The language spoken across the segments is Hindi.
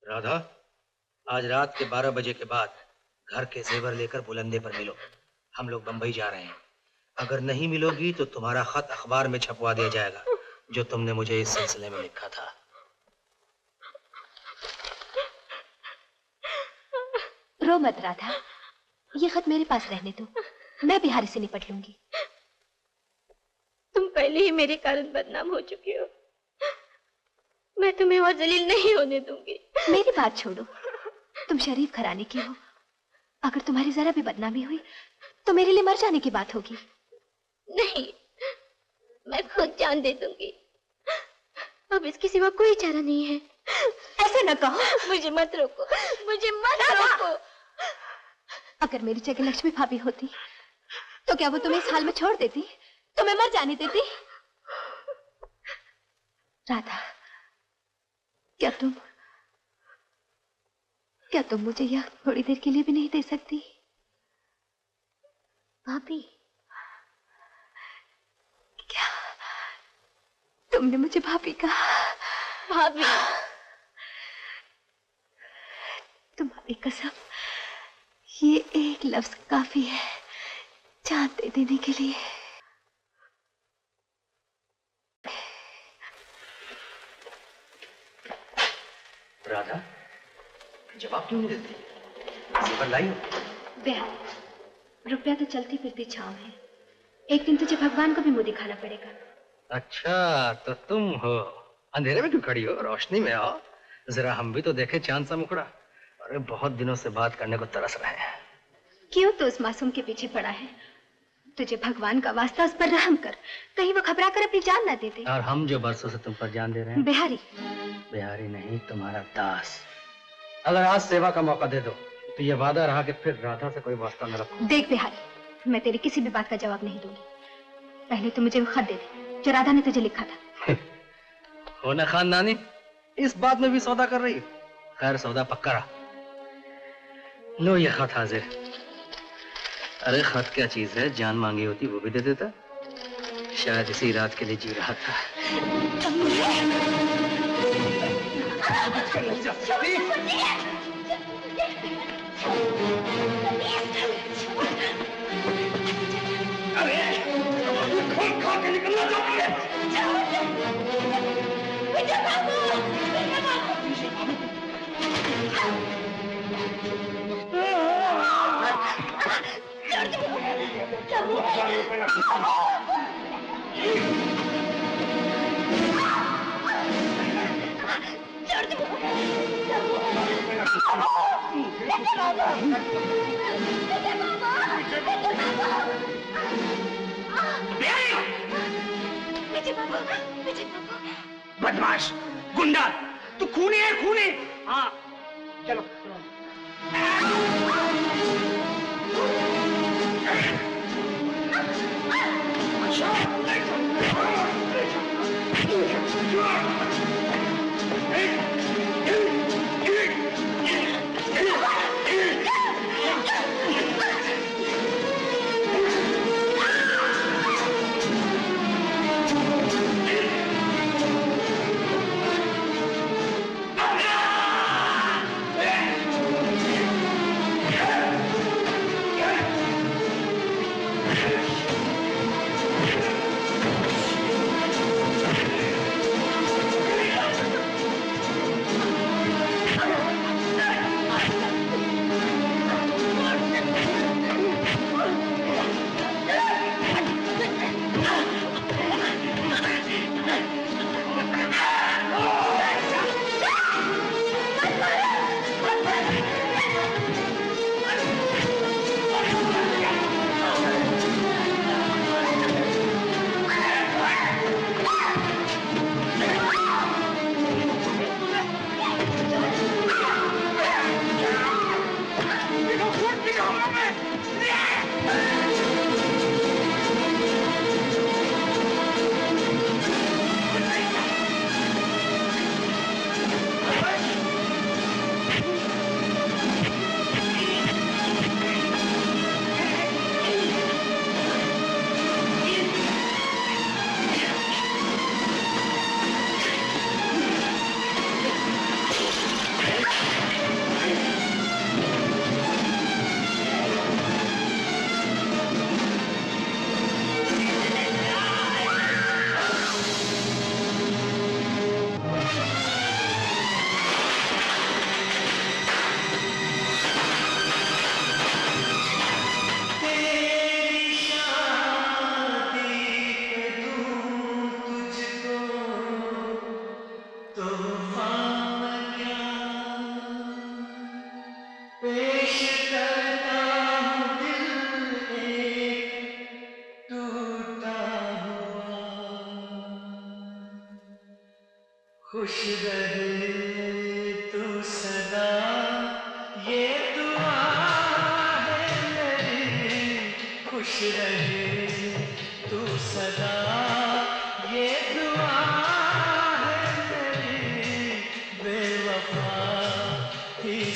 राधा, आज रात के 12 बजे के बाद घर के जेवर लेकर बुलंदे पर मिलो। हम लोग बंबई जा रहे हैं। अगर नहीं मिलोगी तो तुम्हारा खत अखबार में छपवा दिया जाएगा, जो तुमने मुझे इस सिलसिले में लिखा था। रो मत राधा, ये खत मेरे पास रहने दो, मैं बिहारी से निपट लूंगी। तुम पहले ही मेरे कारण बदनाम हो चुके हो, मैं तुम्हें और जलील नहीं होने दूंगी। मेरी बात छोड़ो, तुम शरीफ घराने की हो, अगर तुम्हारी जरा भी बदनामी हुई तो मेरे लिए मर जाने की बात होगी। नहीं, मैं खुद जान दे दूंगी। अब इसके सिवा कोई चारा नहीं है। ऐसे न कहो। मुझे मत रोको, मुझे मत रोको। अगर मेरी जगह लक्ष्मी भाभी होती तो क्या वो तुम्हें इस हाल में छोड़ देती, तुम्हें मर जाने देती? राधा, क्या तुम मुझे यह थोड़ी देर के लिए भी नहीं दे सकती? भाभी, क्या तुमने मुझे भाभी कहा? भाभी, तुम्हारी कसम, ये एक लफ्ज काफी है जान दे देने के लिए। राधा, जवाब क्यों नहीं देती? जेवर लाई हो? बेहद, रुपया तो चलती फिरती छांव है, एक दिन तुझे भगवान को भी मुंह दिखाना पड़ेगा। अच्छा, तो तुम हो। अंधेरे में क्यों खड़ी हो? रोशनी में आओ, जरा हम भी तो देखे चांद सा मुखड़ा। अरे बहुत दिनों से बात करने को तरस रहे हैं। क्यों तो उस मासूम के पीछे पड़ा है? तुझे भगवान का वास्ता उस पर रहम कर, कहीं वो घबरा कर अपनी जान ना दे दे। और हम जो बरसों से तुम पर जान दे रहे हैं। बिहारी। बिहारी नहीं, तुम्हारा दास। अगर आज सेवा का मौका दे दो तो ये वादा रहा कि फिर राधा से कोई वास्ता न रखो। देख बिहारी, मैं तेरी किसी भी बात का जवाब नहीं दूंगी। पहले तो मुझे वो खत दे दे जो राधा ने तुझे लिखा था। हो ना खानदानी, इस बात में भी सौदा कर रही। खैर, सौदा पक्का रहा। लो ये खत हाजिर। अरे खत क्या चीज है, जान मांगी होती वो भी दे देता। शायद इसी रात के लिए जी रहा था। खून खा के निकलना चाहती है। बदमाश, गुंडा, तू खूनी है, खूनी। हाँ, चलो।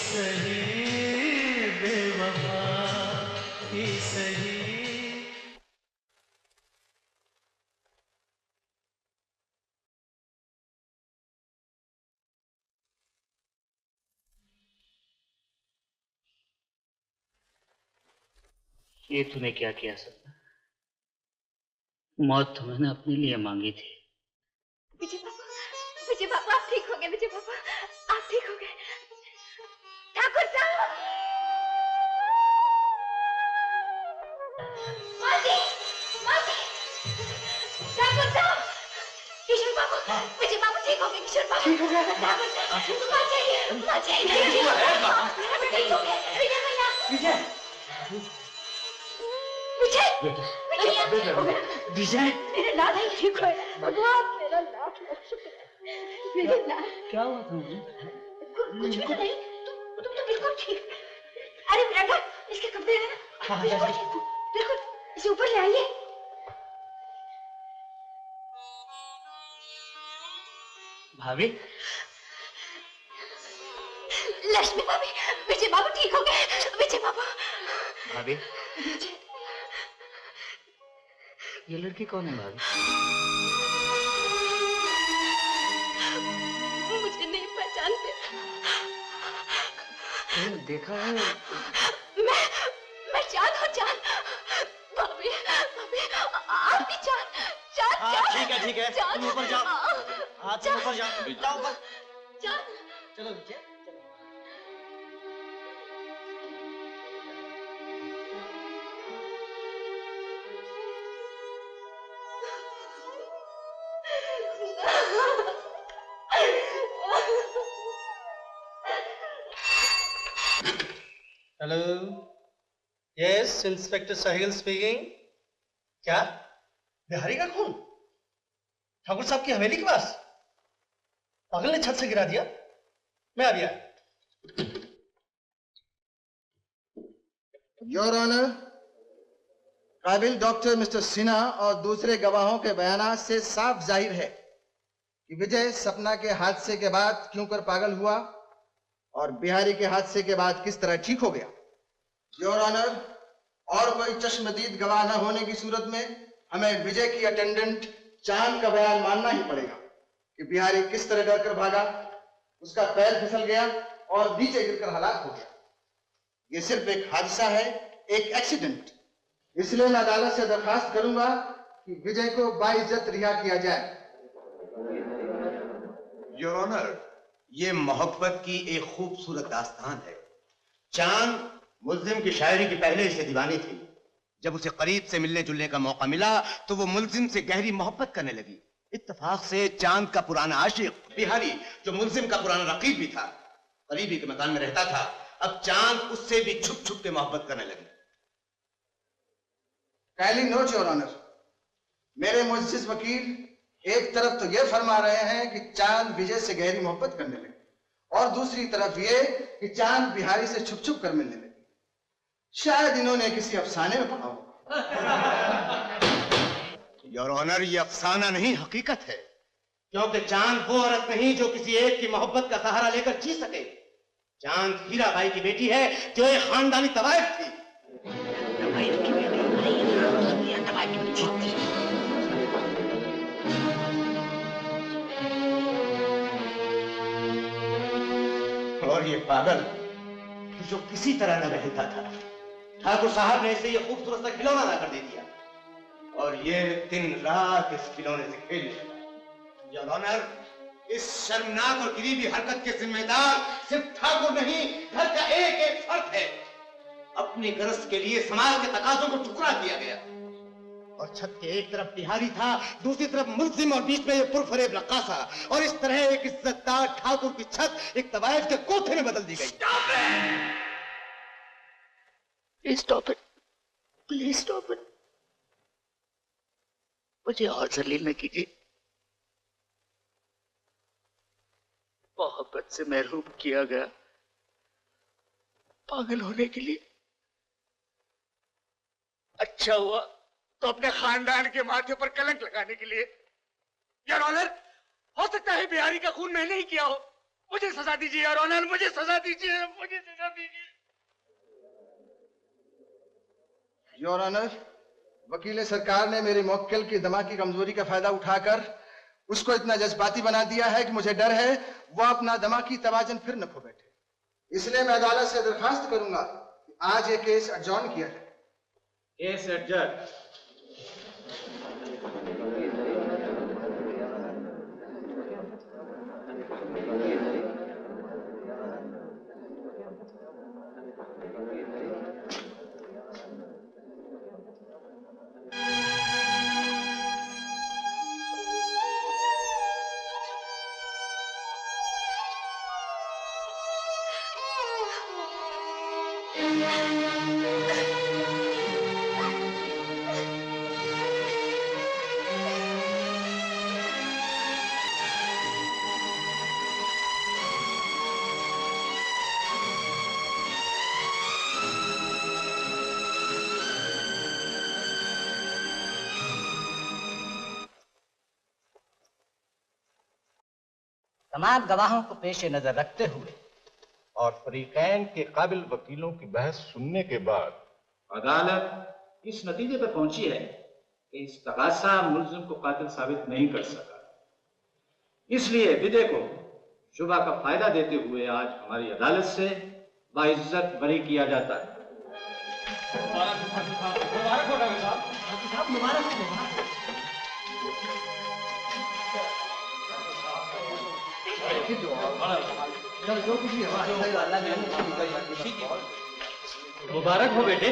सही बेवफा ही सही। ये तूने क्या किया सपना? मौत तो मैंने अपने लिए मांगी थी। विजय बाबू आप ठीक हो गए। विजय बाबू आप ठीक हो गए। ठाकुर साहब, माजी, ठाकुर साहब, किशोर बाबू, विजय बाबू ठीक हो गए। किशोर बाबू ठीक हो गया। ठाकुर साहब माजी ठीक हो गए। विजय भैया, विजय मेरे लाल ठीक हो भगवान, मेरा लाल मेरे लाल। क्या हुआ था मुझे? कुछ भी नहीं, तुम तो बिल्कुल ठीक। अरे बेटा, इसके कपड़े हैं ना? बिल्कुल ठीक हो, बिल्कुल। इसे ऊपर ले आइए। भाभी, लक्ष्मी भाभी, विजय बाबू ठीक हो गए। विजय बाबू। भाभी, ये लड़की कौन है भाभी? मुझे नहीं पहचानते। देखा है? मैं चांद हूँ, चांद। भाभी, आप भी चांद। हाँ ठीक है तुम ऊपर जाओ। हाँ तुम ऊपर जाओ ऊपर। चांद। चलो विजय। हेलो, यस इंस्पेक्टर साहिल स्पीकिंग। क्या बिहारी का खून ठाकुर साहब की हवेली के पास? पागल ने छत से गिरा दिया। मैं आ गया। योर ऑनर, काबिल डॉक्टर मिस्टर सिन्हा और दूसरे गवाहों के बयान से साफ जाहिर है कि विजय सपना के हादसे के बाद क्यों कर पागल हुआ और बिहारी के हादसे के बाद किस तरह ठीक हो गया। योर ऑनर, और कोई चश्मदीद गवाह न होने की सूरत में हमें विजय की अटेंडेंट चांद का बयान मानना ही पड़ेगा कि बिहारी किस तरह डर कर भागा, उसका पैर फिसल गया और नीचे गिरकर हलाक हो गया। ये सिर्फ एक हादसा है, एक एक्सीडेंट। इसलिए मैं अदालत से दरखास्त करूंगा कि विजय को बाइज्जत रिहा किया जाए। योर ऑनर, ये मोहब्बत की एक खूबसूरत दास्तान है। चांद मुल्जिम की शायरी की पहले से दीवानी थी। जब उसे करीब से मिलने जुलने का मौका मिला तो वो मुल्जिम से गहरी मोहब्बत करने लगी। इत्तेफाक से चांद का पुराना आशिक बिहारी, जो मुल्जिम का पुराना रकीब भी था, करीबी के मकान में रहता था। अब चांद उससे भी छुप छुप के मोहब्बत करने लगी। काइंडली नोट योर ऑनर, मेरे मुअज़्ज़िज़ वकील एक तरफ तो ये फरमा रहे हैं कि चांद विजय से गहरी मोहब्बत करने लगी और दूसरी तरफ ये कि चांद बिहारी से छुप छुप कर मिलने लगी। शायद इन्होंने किसी अफसाने में पढ़ा हो। योर ऑनर, ये अफसाना नहीं, हकीकत है। क्योंकि चांद वो औरत नहीं जो किसी एक की मोहब्बत का सहारा लेकर जी सके। चांद हीरा भाई की बेटी है, जो एक खानदानी तवायफ थी। और ये पागल जो किसी तरह न बहता था, ठाकुर साहब ने इसे ये खूबसूरत सा खिलौना ला कर दे दिया और ये दिन रात इस खिलौने से खेलने लगा। योर ऑनर, इस शर्मनाक और गरीबी हरकत के जिम्मेदार सिर्फ ठाकुर नहीं, घर का एक एक फर्द है। अपनी गरज के लिए समाज के तकाजों को ठुकरा दिया गया और छत के एक तरफ बिहारी था, दूसरी तरफ मुल्जिम और बीच में ये पुरफरेब रक्कासा। और इस तरह एक इज्जतदार ठाकुर की छत एक तवायफ के कोठे में बदल दी गई। Stop it, please stop it. मुझे और जलील न कीजिए। मोहब्बत से महरूम किया गया, पागल होने के लिए। अच्छा हुआ तो अपने खानदान के माथे पर कलंक लगाने के लिए। योर ऑनर, हो सकता है बिहारी का खून मैंने ही किया हो। मुझे सजा दीजिए योर ऑनर, मुझे सजा दीजिए, मुझे सजा दीजिए। योर ऑनर, वकील सरकार ने मेरे मुवक्किल की दिमाग की कमजोरी का फायदा उठाकर उसको इतना जज्बाती बना दिया है कि मुझे डर है वो अपना दिमागी तवाजन फिर न खो बैठे। इसलिए मैं अदालत से दरखास्त करूंगा कि आज ये केस एडजॉर्न किया जाए। Case adjourn. तमाम गवाहों को पेश नजर रखते हुए और फरीकैन के काबिल वकीलों की बहस सुनने के बाद अदालत इस नतीजे पर पहुंची है कि इस तकासा मुल्जिम को कातिल साबित नहीं कर सका। इसलिए विदे को शुबा का फायदा देते हुए आज हमारी अदालत से बाइज्जत बरी किया जाता है। मुबारक हो डॉक्टर साहब। मुबारक हो। मुबारक हो बेटे।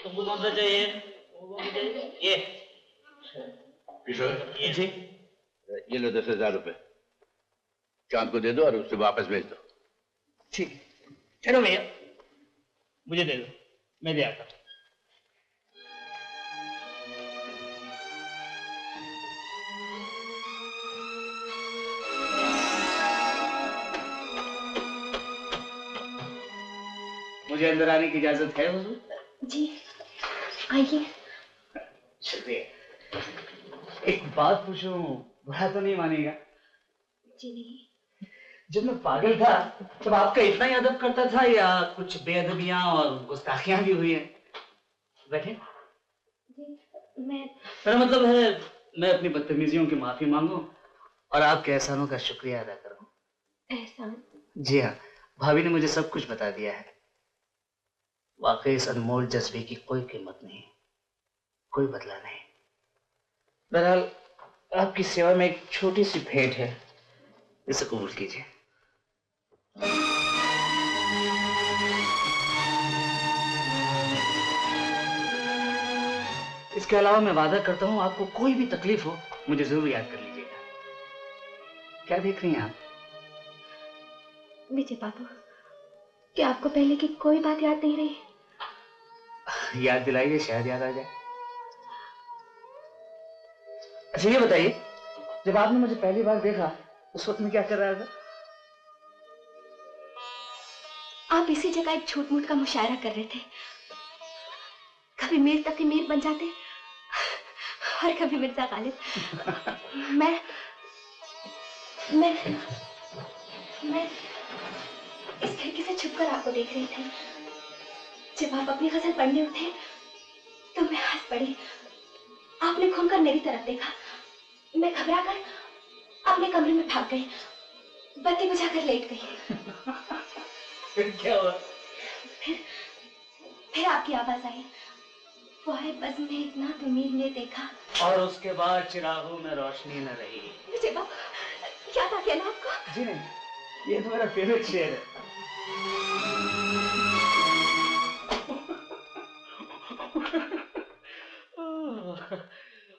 तुमको कौन सा चाहिए? ये किशोर, जी ये लो 10,000 रुपए, चांद को दे दो और उससे वापस भेज दो। ठीक, चलो भैया मुझे दे दो, मैं दे आता हूँ। मुझे अंदर आने की इजाजत है हुजूर? जी आइए। शुक्रिया। एक बात पूछूं, बुरा तो नहीं मानेगा? जी नहीं। जब मैं पागल था तब आपका इतना ही अदब करता था या कुछ बेअदबियां और गुस्ताखियां भी हुई हैं? बैठे। जी मैं मेरा मतलब है मैं अपनी बदतमीजियों की माफी मांगू और आपके एहसानों का शुक्रिया अदा करूं। एहसान? जी हाँ, भाभी ने मुझे सब कुछ बता दिया है। वाकई इस अनमोल जज्बे की कोई कीमत नहीं, कोई बदला नहीं। बहरहाल आपकी सेवा में एक छोटी सी भेंट है, इसे कबूल कीजिए। इसके अलावा मैं वादा करता हूं आपको कोई भी तकलीफ हो मुझे जरूर याद कर लीजिएगा। क्या देख रही हैं आप? विजय बाबू, क्या आपको पहले की कोई बात याद नहीं रही? याद दिलाइए, शायद याद आ जाए। अच्छा ये बताइए, जब आपने मुझे पहली बार देखा उस वक्त मैं क्या कर रहा था? आप इसी जगह एक झूठ मूठ का मुशायरा कर रहे थे। कभी मीर तकी मीर बन जाते और कभी मिर्जा गालिब। मैं इस खिड़की से छुपकर आपको देख रही थी। जब आप अपनी गजल पढ़ने उठे तो मैं हंस पड़ी। आपने घूमकर मेरी तरफ देखा। मैं घबराकर अपने कमरे में भाग गई, बत्ती बुझाकर लेट गई। फिर क्या हुआ? फिर आपकी आवाज आई, वो है बस में इतना तो मीर ने देखा। और उसके बाद चिरागों में रोशनी न रही। विजय बाबू, याद आ गया ना आपको? जी नहीं, ये तो मेरा फेवरेट शेर है।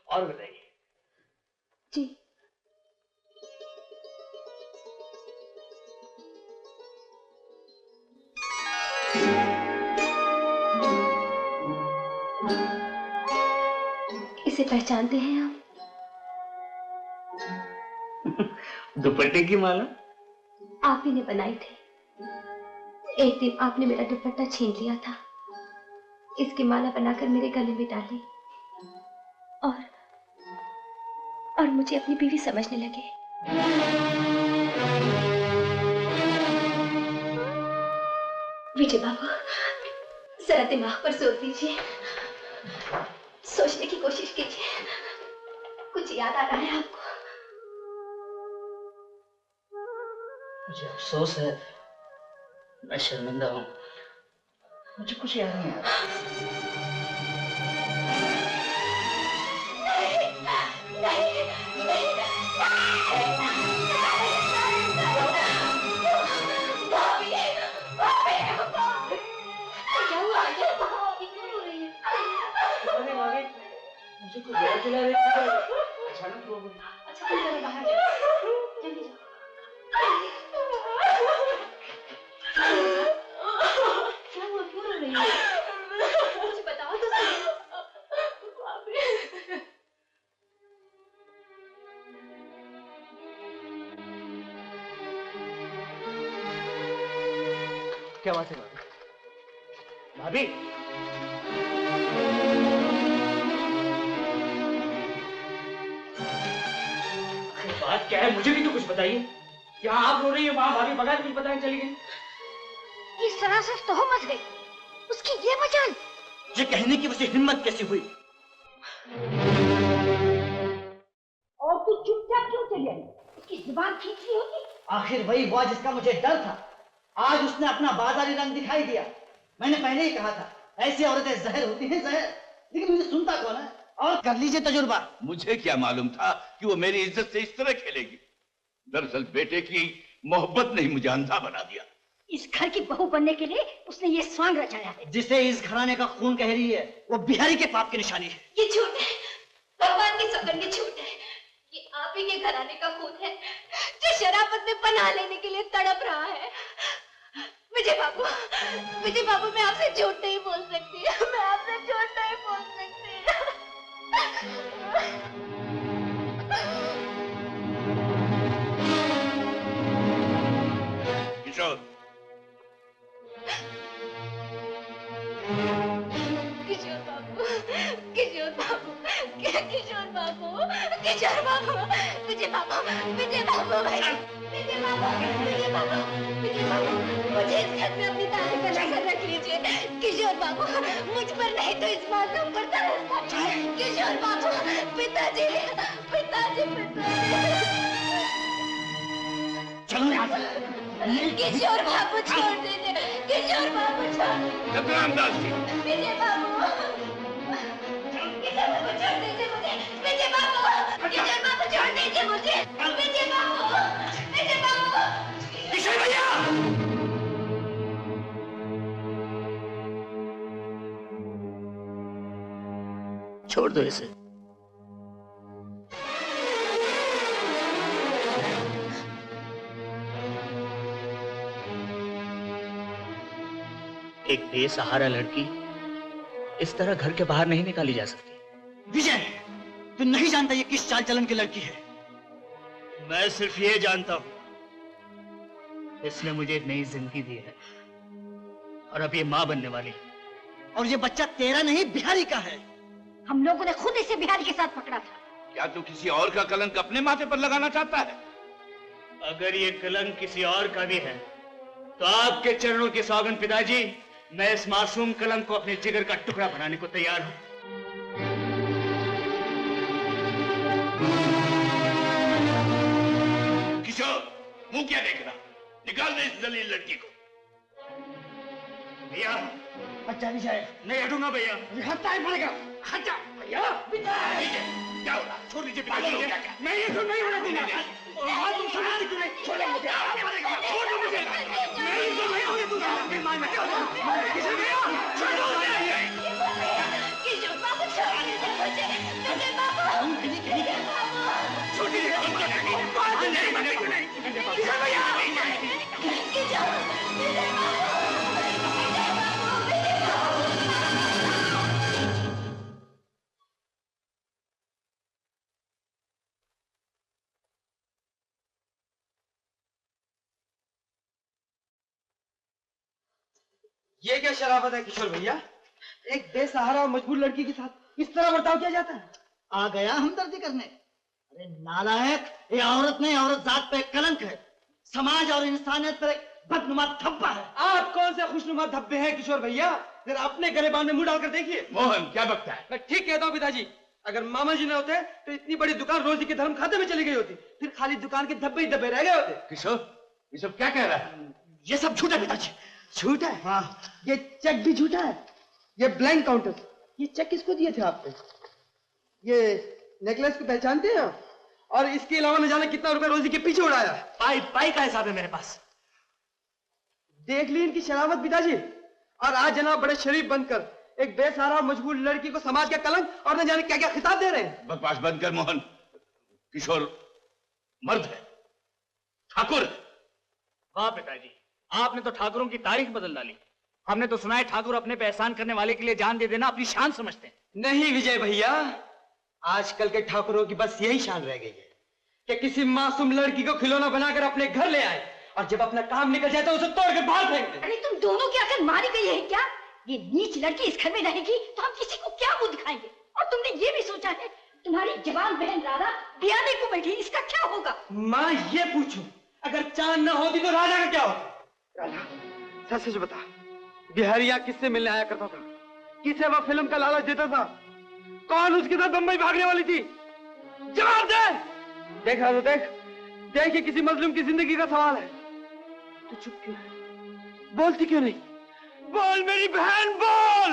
और बताइए। जी इसे पहचानते हैं आप? दुपट्टे की माला आप ही ने बनाई थी। एक दिन आपने मेरा दुपट्टा छीन लिया था। इसकी माला बनाकर मेरे गले में डाली और मुझे अपनी बीवी समझने लगे। विजय बाबू, जरा दिमाग पर जोर दीजिए, सोचने की कोशिश कीजिए। कुछ याद आ रहा है आपको? मुझे अफसोस है, मैं शर्मिंदा हूँ, मुझे कुछ याद नहीं आ रहा। मुझे कुछ याद दिला रही थी, अचानक रो गई। अच्छा तुम जरा बाहर जाओ, जल्दी जाओ। क्या हुआ, क्यों रो रही हो? मुझे बताओ तो सही। क्या बात है भाभी? बात क्या है, मुझे भी तो कुछ बताइए। क्या आप रो रही है, वहां भाभी बगैर कुछ बताए चली गई? इस तरह से तो मच गई, उसकी ये मजाल। ये कहने की उसे हिम्मत कैसी हुई? और तू चुपचाप क्यों चली आई? उसकी जुबान खींची होगी। आखिर वही हुआ जिसका मुझे डर था। आज उसने अपना बाजारी रंग दिखाई दिया। मैंने पहले ही कहा था, ऐसी औरतें जहर होती हैं, जहर। लेकिन मुझे सुनता कौन है? और कर लीजिए तजुर्बा। मुझे क्या मालूम था कि वो मेरी इज्जत से इस तरह खेलेगी। दरअसल बेटे की मोहब्बत ने ही मुझे अंधा बना दिया। इस घर की बहू बनने के लिए उसने ये स्वांग रचाया है। जिसे इस घराने का खून कह रही है, वो बिहारी के पाप की निशानी है। ये झूठ है, भगवान की सौगंध, ये झूठ है। ये आप ही के घराने का खून है जो शराफत में पनाह लेने के लिए तड़प रहा है। विजय बाबू, विजय बाबू, मैं आपसे झूठ नहीं बोल सकती, मैं आपसे झूठ नहीं बोल सकती। किशोर, किशोर बाबू, किशोर बाबू, किशोर बाबू, किशोर बाबू, विजय बाबू, विजय बाबू, विजय बाबू, विजय बाबू, विजय बाबू, मुझे इस घर में अपनी दादी बना कर रख लीजिए। किशोर बाबू, मुझ पर नहीं तो इस मासूम पर तरस था। किशोर बाबू, पिताजी, पिताजी, पिताजी। चलो यहाँ से। किशोर बाबू छोड़ दीजिए, किशोर बाबू छोड़ दीजिए। रामदास जी, विजय बाबू, किशोर बाबू छोड़ दीजिए मुझे। विजय बाबू, किशोर बाबू छोड़ दीजिए मुझे। विजय बाबू, विजय बाबू, किशोर भैया! छोड़ दो इसे। एक बेसहारा लड़की इस तरह घर के बाहर नहीं निकाली जा सकती। विजय, तू नहीं जानता ये किस चाल चलन की लड़की है। मैं सिर्फ ये जानता हूं, इसने मुझे एक नई जिंदगी दी है और अब ये मां बनने वाली है। और ये बच्चा तेरा नहीं, बिहारी का है। हम लोगों ने खुद इसे बिहारी के साथ पकड़ा था। क्या तू किसी और का कलंक अपने माथे पर लगाना चाहता है? अगर ये कलंक किसी और का भी है तो आपके चरणों की सौगंध पिताजी, मैं इस मासूम कलंक को अपने जिगर का टुकड़ा बनाने को तैयार हूं। किशोर, मुंह क्या देख रहा? निकाल दे इस जलील लड़की को। भैया, अच्छा विजय, नहीं हटूंगा भैया। हटता ही पड़ेगा। हट जा भैया। क्या हो रहा? छोड़ दीजिए पिताजी को। क्या मैं ये तो नहीं होने दूंगा। तुम समझते क्यों नहीं? छोड़ो मुझे। छोड़ दो मुझे। मैं ये तो नहीं होने दूंगा। किशोर भैया, छोड़ो मुझे। किशोर बाबू छोड़ दीजिए मुझे। विजय बाबू, विजय बाबू, छोड़ दीजिए। किशोर भैया, किशोर, विजय बाबू। ये क्या शराफत है किशोर भैया? एक बेसहारा और मजबूर लड़की के साथ इस तरह बर्ताव किया जाता है? आ गया हमदर्दी करने। अरे नालायक, ये औरत नहीं, औरत जात पे एक कलंक है, समाज और इंसानियत पर एक बदनुमा धब्बा है। आप कौन से खुशनुमा धब्बे हैं किशोर भैया? जरा अपने गलेबान में मुंह डालकर देखिए। मोहन क्या बकता है? मैं ठीक कहता हूँ पिताजी, अगर मामा जी न होते तो इतनी बड़ी दुकान रोजी के धर्म खाते में चली गई होती, फिर खाली दुकान के धब्बे ही धब्बे रह गए होते। किशोर, ये सब क्या कह रहा है? ये सब झूठा पिताजी। झूठा है? हाँ, ये चेक भी झूठा है। ये ब्लैंक काउंटर, ये चेक किसको दिए थे आपने? ये नेकलेस को पहचानते हैं? और इसके अलावा न जाने कितना रुपए रोजी के पीछे उड़ाया। पाई पाई का हिसाब है मेरे पास। देख ली इनकी शरावत पिताजी। और आज जनाब बड़े शरीफ बनकर एक बेसहारा मजबूर लड़की को समाज का कलंक और न जाने क्या क्या खिताब दे रहे हैं। बकवास बंद कर मोहन। किशोर मर्द है, ठाकुर। वाह पिताजी, आपने तो ठाकुरों की तारीख बदल डाली। हमने तो सुना है ठाकुर अपने पे एहसान करने वाले के लिए जान दे देना अपनी शान समझते हैं। नहीं विजय भैया, आजकल के ठाकुरों की बस यही शान रह गई है कि किसी मासूम लड़की को खिलौना बनाकर अपने घर ले आए और जब अपना काम निकल जाए तो उसे तोड़कर बाहर फेंक दे। अरे तुम दोनों की अकल मारी गई है क्या? ये नीच लड़की इस घर में रहेगी तो हम किसी को क्या मुंह दिखाएंगे? और तुमने ये भी सोचा है तुम्हारी जवान बहन राधा ब्याने को बैठी, इसका क्या होगा? माँ ये पूछूं, अगर चांद न होती तो राजा का क्या होता? राधा, सच सच बता, बिहारी यहाँ किससे मिलने आया करता था? किसे वह फिल्म का लालच देता था? कौन उसके साथ बम्बई भागने वाली थी? जवाब दे! देख राधा, देख ये किसी मजलूम की जिंदगी का सवाल है। तू चुप क्यों है? बोलती क्यों नहीं? बोल मेरी बहन, बोल!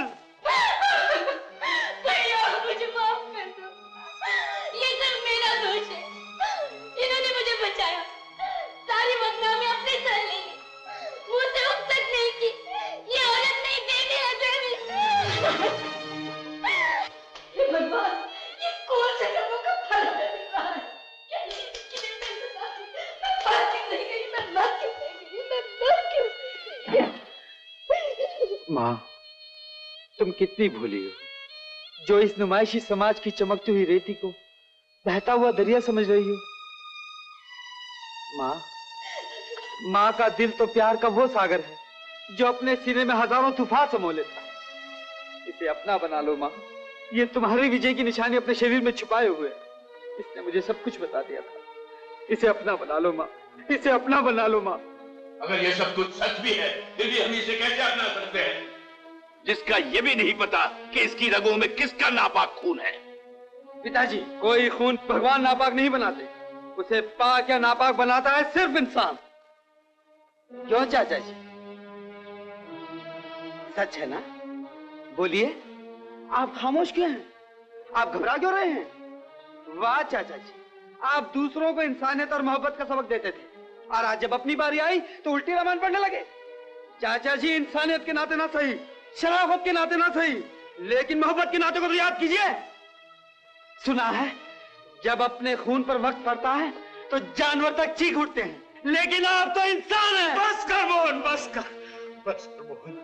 भैया मुझे माफ कर दो, ये सब मेरा दोष है। इन्होंने मुझे बचाया, सारी बदनामी अपने सर ली, मुझसे उब तक नहीं की। ये औरत नहीं देने है। भगवान, ये कौन से कर्मों का फल मिल रहा है? क्या इसकी मैं बात क्यों नहीं करी? मैं बात क्यों नहीं करी? माँ, तुम कितनी भूली हो, जो इस नुमाइशी समाज की चमकती हुई रेती को बहता हुआ दरिया समझ रही हो। माँ का दिल तो प्यार का वो सागर है जो अपने सीने में हजारों तूफान समो लेता है। इसे अपना बना लो माँ, ये तुम्हारी विजय की निशानी अपने शरीर में छुपाए हुए है। इसने मुझे सब कुछ बता दिया था। इसे अपना बना लो माँ, इसे अपना बना लो माँ। अगर ये सब कुछ सच भी है, फिर भी हम इसे कैसे अपना सकते हैं, जिसका ये भी नहीं पता कि इसकी रगों में किसका नापाक खून है? पिताजी, कोई खून भगवान नापाक नहीं बनाते, उसे पाक या नापाक बनाता है सिर्फ इंसान। क्यों चाचा जी, सच है ना? बोलिए, आप खामोश क्यों हैं? आप घबरा क्यों रहे हैं? वाह चाचा जी, आप दूसरों को इंसानियत और मोहब्बत का सबक देते थे और आज जब अपनी बारी आई तो उल्टी रामायण पढ़ने लगे। चाचा जी, इंसानियत के नाते ना सही, शराफत के नाते ना सही, लेकिन मोहब्बत के नाते को तो याद कीजिए। सुना है जब अपने खून पर वक्त पड़ता है तो जानवर तक चीख उठते हैं, लेकिन आप तो इंसान हैं। बस कर मोहन, बस कर मोहन।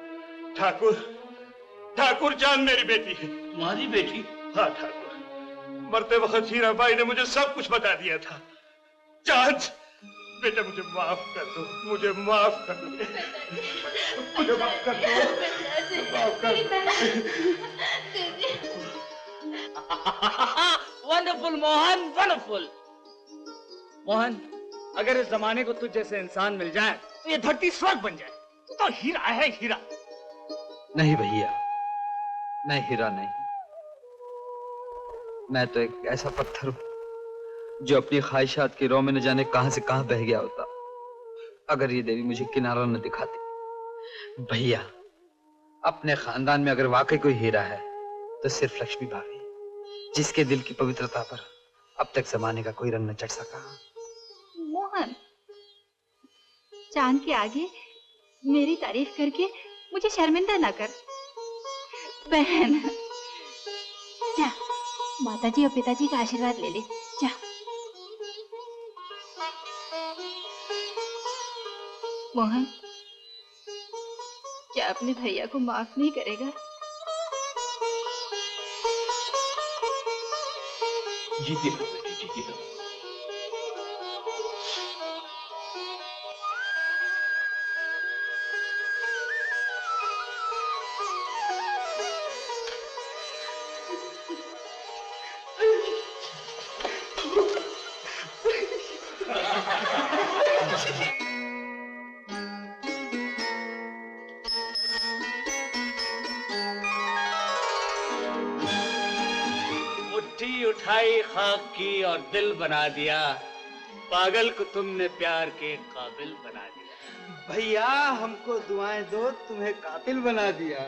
ठाकुर जान मेरी बेटी है। तुम्हारी बेटी? हाँ ठाकुर, मरते वक्त हीरा भाई ने मुझे सब कुछ बता दिया था। चांद बेटा, मुझे माफ कर दो, मुझे माफ कर दो, मुझे माफ कर दो, माफ कर दो। Wonderful Mohan, wonderful. मोहन, अगर इस जमाने को तुझ जैसे इंसान मिल जाए तो ये धरती स्वर्ग बन जाए। तू तो हीरा है, हीरा। नहीं भैया, मैं हीरा नहीं, मैं तो एक ऐसा पत्थर हूं जो अपनी ख्वाहिशात की रो में न जाने कहां से कहां बह गया होता अगर ये देवी मुझे किनारा न दिखाती। भैया, अपने खानदान में अगर वाकई कोई हीरा है तो सिर्फ लक्ष्मी भाभी, जिसके दिल की पवित्रता पर अब तक जमाने का कोई रंग न चढ़ सका। मोहन, चांद के आगे मेरी तारीफ करके मुझे शर्मिंदा ना कर। बहन, जा माताजी और पिताजी का आशीर्वाद ले ले, जा। मोहन, क्या अपने भैया को माफ नहीं करेगा? जीती रहो बेटी, जीती रहो। उठाई खाक की और दिल बना दिया, पागल को तुमने प्यार के काबिल बना दिया। भैया हमको दुआएं दो, तुम्हें कातिल बना दिया।